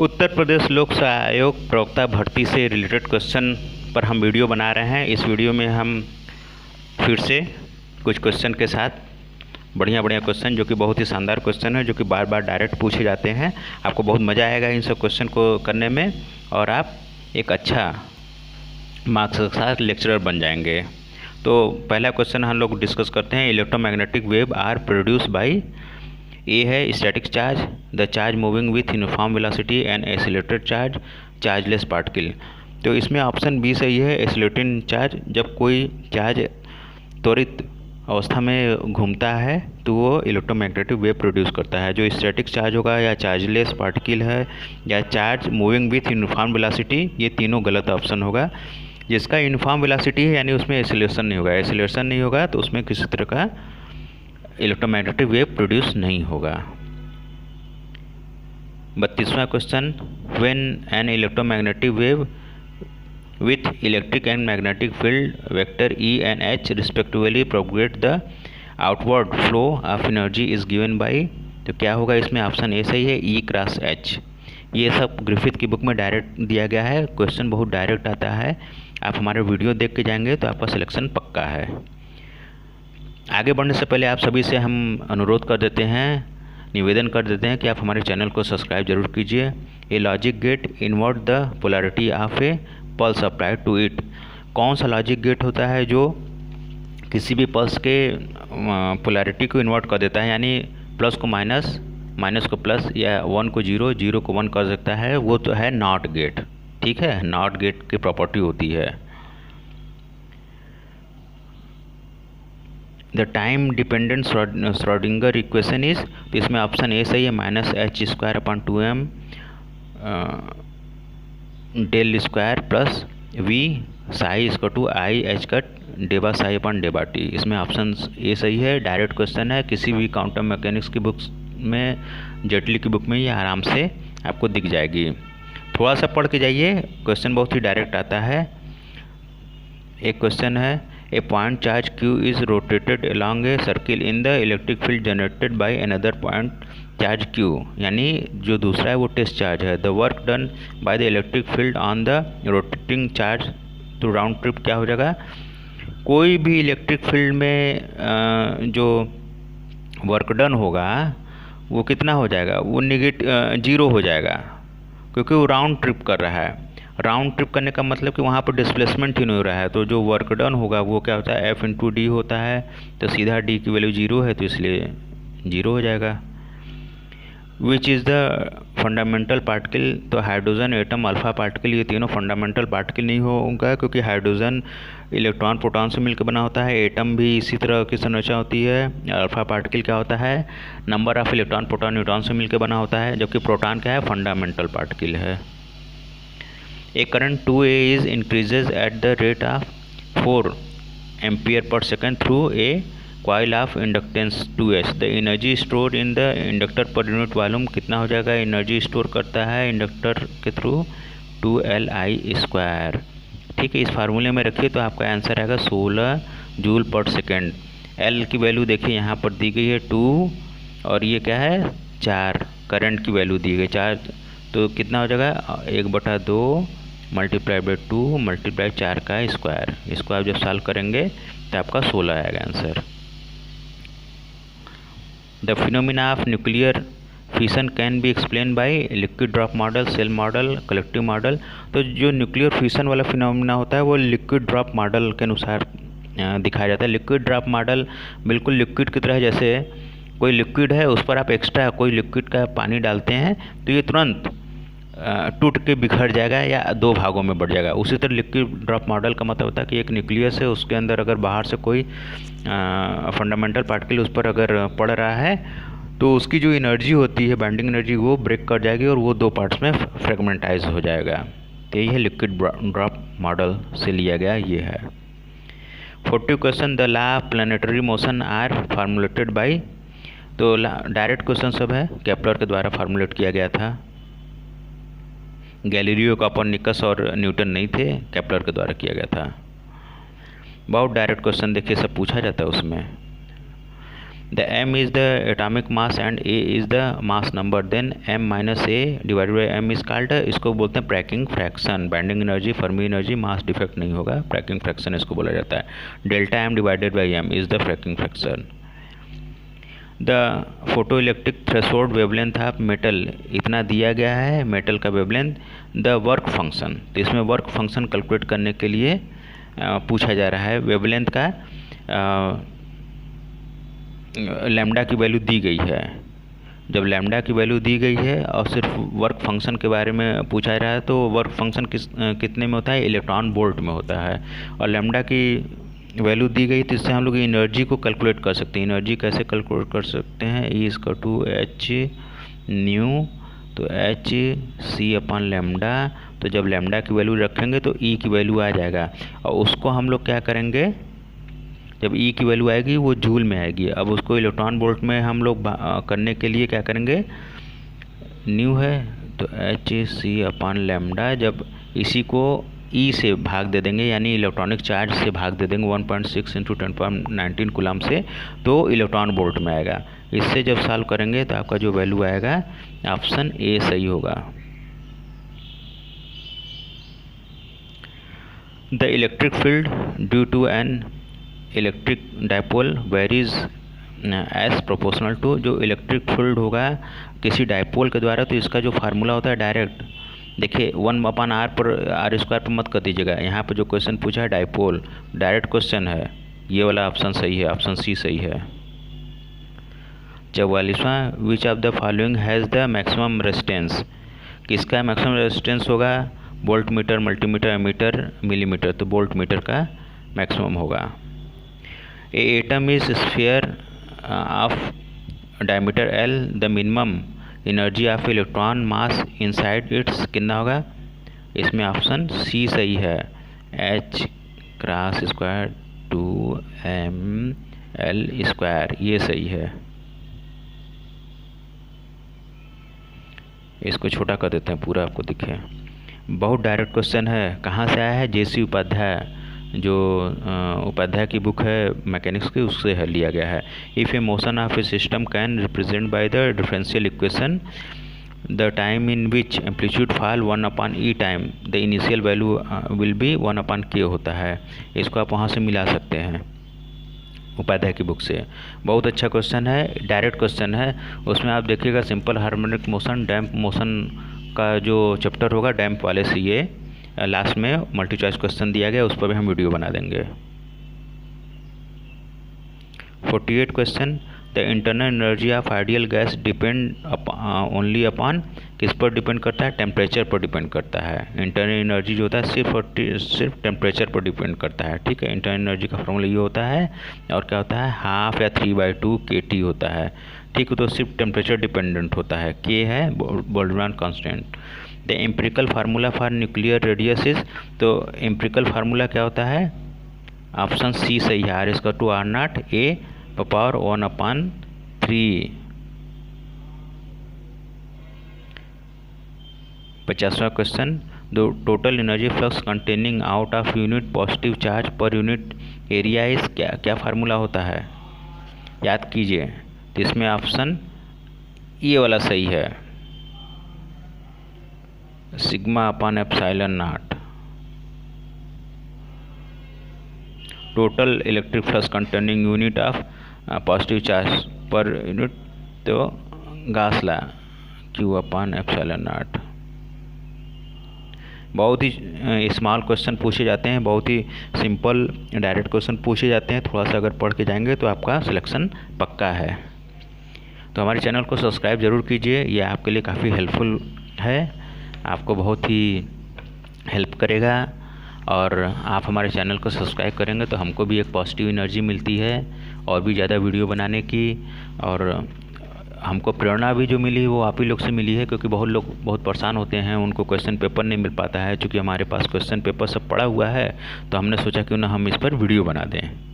उत्तर प्रदेश लोक सेवा आयोग प्रवक्ता भर्ती से रिलेटेड क्वेश्चन पर हम वीडियो बना रहे हैं। इस वीडियो में हम फिर से कुछ क्वेश्चन के साथ बढ़िया क्वेश्चन जो कि बहुत ही शानदार क्वेश्चन है, जो कि बार बार डायरेक्ट पूछे जाते हैं। आपको बहुत मज़ा आएगा इन सब क्वेश्चन को करने में और आप एक अच्छा मार्क्स के साथ लेक्चरर बन जाएंगे। तो पहला क्वेश्चन हम लोग डिस्कस करते हैं। Electromagnetic wave are produce by, a है static charge, the charge moving with uniform velocity and accelerated charge, chargeless particle. तो इसमें ऑप्शन बी सही है, एसिलेटिंग चार्ज। जब कोई चार्ज त्वरित अवस्था में घूमता है तो वो इलेक्ट्रोमैग्नेटिक वेव प्रोड्यूस करता है। जो स्टैटिक चार्ज होगा या चार्जलेस पार्टिकल है या charge moving with uniform velocity, ये तीनों गलत ऑप्शन होगा। जिसका यूनिफॉर्म वेलोसिटी है यानी उसमें एसिलेशन नहीं होगा, एसिलेशन नहीं होगा तो उसमें किसी तरह का इलेक्ट्रोमैग्नेटिक वेव प्रोड्यूस नहीं होगा। 32वां question, when an electromagnetic wave with electric and magnetic field vector E and H respectively propagate the outward flow of energy is given by, तो क्या होगा इसमें? ऑप्शन ए सही है, ई क्रॉस एच। ये सब ग्रिफिथ की बुक में डायरेक्ट दिया गया है। क्वेश्चन बहुत डायरेक्ट आता है। आप हमारे वीडियो देख के जाएंगे तो आपका सिलेक्शन पक्का है। आगे बढ़ने से पहले आप सभी से हम अनुरोध कर देते हैं, निवेदन कर देते हैं कि आप हमारे चैनल को सब्सक्राइब जरूर कीजिए। A logic gate invert the polarity of a pulse applied to it. कौन सा लॉजिक गेट होता है जो किसी भी पल्स के पोलैरिटी को इन्वर्ट कर देता है, यानी प्लस को माइनस, माइनस को प्लस या 1 को 0, 0 को 1 कर सकता है? वो तो है नॉट गेट। ठीक है, नॉट गेट की प्रॉपर्टी होती है। The time dependent Schrodinger equation is, तो इसमें ऑप्शन ए सही है, -h²/2m del square plus V psi I h cut डेबा साई/डेबा टी। इसमें ऑप्शन ए सही है। डायरेक्ट क्वेश्चन है, किसी भी क्वांटम मैकेनिक्स की बुक्स में, जेटली की बुक में ये आराम से आपको दिख जाएगी। थोड़ा सा पढ़ के जाइए, क्वेश्चन बहुत ही डायरेक्ट आता है। एक क्वेश्चन है, a point charge q is rotated along a circle in the electric field generated by another point charge q, यानी जो दूसरा है वो टेस्ट चार्ज है। The work done by the electric field on the rotating charge to round trip क्या हो जाएगा? कोई भी इलेक्ट्रिक फील्ड में जो वर्क डन होगा वो कितना हो जाएगा? वो जीरो हो जाएगा, क्योंकि वो राउंड ट्रिप कर रहा है। राउंड ट्रिप करने का मतलब कि वहाँ पर डिस्प्लेसमेंट ही नहीं हो रहा है, तो जो वर्क डन होगा वो क्या होता है? F/d होता है। तो सीधा d की वैल्यू 0 है तो इसलिए 0 हो जाएगा। Which is the fundamental particle, तो हाइड्रोजन, एटम, अल्फा पार्टिकल, ये तीनों फंडामेंटल पार्टिकल नहीं होगा, क्योंकि हाइड्रोजन इलेक्ट्रॉन प्रोटॉन से मिलकर बना होता है। एटम भी इसी तरह की संरचना होती है। अल्फा पार्टिकल क्या होता है? Number of electron proton neutron से मिलकर बना होता है। जबकि प्रोटॉन क्या है? फंडामेंटल पार्टिकल है। A current 2A is increases at the rate of 4 ampere per second through a coil of inductance 2H. The energy stored in the inductor per unit volume कितना हो जाएगा? एनर्जी स्टोर करता है inductor के through 2Li²। ठीक है, इस फार्मूले में रखिए तो आपका आंसर आएगा 16 जूल पर सेकेंड। L की वैल्यू देखिए यहाँ पर दी गई है 2 और ये क्या है? 4। करंट की वैल्यू दी गई 4, तो कितना हो जाएगा? 1/2 मल्टीप्लाई बाई 2 मल्टीप्लाई 4 का स्क्वायर। इसको आप जब सॉल्व करेंगे तो आपका 16 आएगा answer. The phenomena of nuclear fission can be explain by liquid drop model, shell model, collective model. तो जो न्यूक्लियर फिशन वाला फिनोमिना होता है वो लिक्विड ड्रॉप मॉडल के अनुसार दिखाया जाता है। लिक्विड ड्रॉप मॉडल बिल्कुल लिक्विड की तरह, जैसे कोई लिक्विड है उस पर आप एक्स्ट्रा कोई लिक्विड का पानी डालते हैं तो ये तुरंत टूट के बिखर जाएगा या 2 भागों में बढ़ जाएगा। उसी तरह लिक्विड ड्रॉप मॉडल का मतलब होता है कि एक न्यूक्लियस है, उसके अंदर अगर बाहर से कोई फंडामेंटल पार्टिकल उस पर अगर पड़ रहा है तो उसकी जो एनर्जी होती है, बाइंडिंग एनर्जी, वो ब्रेक कर जाएगी और वो 2 पार्ट्स में फ्रेगमेंटाइज हो जाएगा। तो यही है लिक्विड ड्रॉप मॉडल से लिया गया, ये है। 40 question, the law of planetary motion are formulated by, तो डायरेक्ट क्वेश्चन सब है, केपलर के द्वारा फार्मूलेट किया गया था। गैलीलियो, कोपरनिकस और न्यूटन नहीं थे, केपलर के द्वारा किया गया था। बहुत डायरेक्ट क्वेश्चन देखिए, सब पूछा जाता है उसमें। The m is the atomic mass and a is the mass number, then m minus a divided by m is called, इसको बोलते हैं breaking fraction. Binding energy, Fermi energy, mass defect नहीं होगा, ब्रेकिंग फ्रैक्शन इसको बोला जाता है। Delta m divided by m is the breaking fraction. The photoelectric threshold wavelength of metal, इतना दिया गया है मेटल का वेवलेंथ। द वर्क फंक्शन, तो इसमें वर्क फंक्शन कैलकुलेट करने के लिए पूछा जा रहा है। वेवलेंथ का लैम्डा की वैल्यू दी गई है। जब लैम्डा की वैल्यू दी गई है और सिर्फ वर्क फंक्शन के बारे में पूछा जा रहा है, तो वर्क फंक्शन कितने में होता है, इलेक्ट्रॉन वोल्ट में होता है। और लैम्डा की वैल्यू दी गई तो इससे हम लोग एनर्जी को कैलकुलेट कर सकते हैं। एनर्जी कैसे कैलकुलेट कर सकते हैं, ई इसका टू एच न्यू, तो एच सी अपन लैम्डा, तो जब लैम्डा की वैल्यू रखेंगे तो ई की वैल्यू आ जाएगा। और उसको हम लोग क्या करेंगे, जब ई की वैल्यू आएगी वो जूल में आएगी। अब उसको इलेक्ट्रॉन वोल्ट में हम लोग करने के लिए क्या करेंगे, न्यू है तो एच सी अपन लैम्डा, जब इसी को ई से भाग दे देंगे, यानी इलेक्ट्रॉनिक चार्ज से भाग दे देंगे 1.6 × 10⁻19 कूलम से, तो इलेक्ट्रॉन वोल्ट में आएगा। इससे जब सॉल्व करेंगे तो आपका जो वैल्यू आएगा ऑप्शन ए सही होगा। The electric field due to an electric dipole varies as proportional to, जो इलेक्ट्रिक फील्ड होगा किसी डायपोल के द्वारा, तो इसका जो फार्मूला होता है डायरेक्ट, देखिए 1/r पर r² पर मत कर दीजिएगा। यहाँ पर जो क्वेश्चन पूछा है डायपोल, डायरेक्ट क्वेश्चन है, ये वाला ऑप्शन सही है, ऑप्शन सी सही है। 44वां, which of the following has the maximum resistance, किसका मैक्सिमम रेजिस्टेंस होगा, voltmeter, multimeter, ammeter, millimeter, तो वोल्ट मीटर का मैक्सिमम होगा। A atom is sphere of diameter L, the minimum energy of electron mass inside its कितना होगा, इसमें option C सही है, h क्रॉस स्क्वायर 2ml², ये सही है। इसको छोटा कर देते हैं, पूरा आपको दिखे। बहुत डायरेक्ट क्वेश्चन है, कहाँ से आया है, जेसी उपाध्याय, जो उपाध्याय की बुक है मैकेनिक्स की, उससे है लिया गया है। If A motion of A system can represent by the differential equation the time in which amplitude fall 1/e time, the initial value will be 1/k होता है। इसको आप वहाँ से मिला सकते हैं उपाध्याय की बुक से। बहुत अच्छा क्वेश्चन है, डायरेक्ट क्वेश्चन है। उसमें आप देखिएगा सिंपल हार्मोनिक मोशन, डैम्प मोशन का जो चैप्टर होगा डैम्प वाले से, ये लास्ट में मल्टी चॉइस क्वेश्चन दिया गया, उस पर भी हम वीडियो बना देंगे। 48 question, the internal energy of ideal gas depend only upon, किस पर डिपेंड करता है, टेम्परेचर पर डिपेंड करता है। इंटरनल एनर्जी जो होता है सिर्फ टेम्परेचर पर डिपेंड करता है, ठीक है। इंटरनल एनर्जी का फॉर्मूला ये होता है, और क्या होता है, हाफ या 3/2 kT होता है, ठीक है। तो सिर्फ टेम्परेचर डिपेंडेंट होता है, k है Boltzmann constant. The empirical formula for nuclear radiuses, तो एम्पिरिकल फार्मूला क्या होता है, ऑप्शन सी सही है, r⁻r0 a पावर 1/3। 50वां question, the total energy flux containing out of unit positive charge per unit area is, क्या formula होता है, याद कीजिए। तो इसमें ऑप्शन ये वाला सही है, σ/ε0। Total electric flux containing unit of positive charge per unit, तो गॉस लॉ Q/ε0। बहुत ही स्मॉल क्वेश्चन पूछे जाते हैं, बहुत ही सिंपल डायरेक्ट क्वेश्चन पूछे जाते हैं। थोड़ा सा अगर पढ़ के जाएंगे तो आपका सिलेक्शन पक्का है। तो हमारे चैनल को सब्सक्राइब ज़रूर कीजिए, यह आपके लिए काफ़ी हेल्पफुल है, आपको बहुत ही हेल्प करेगा। और आप हमारे चैनल को सब्सक्राइब करेंगे तो हमको भी एक पॉजिटिव एनर्जी मिलती है और भी ज़्यादा वीडियो बनाने की, और हमको प्रेरणा भी जो मिली वो आप ही लोग से मिली है, क्योंकि बहुत लोग बहुत परेशान होते हैं, उनको क्वेश्चन पेपर नहीं मिल पाता है। चूँकि हमारे पास क्वेश्चन पेपर सब पड़ा हुआ है, तो हमने सोचा क्यों ना हम इस पर वीडियो बना दें।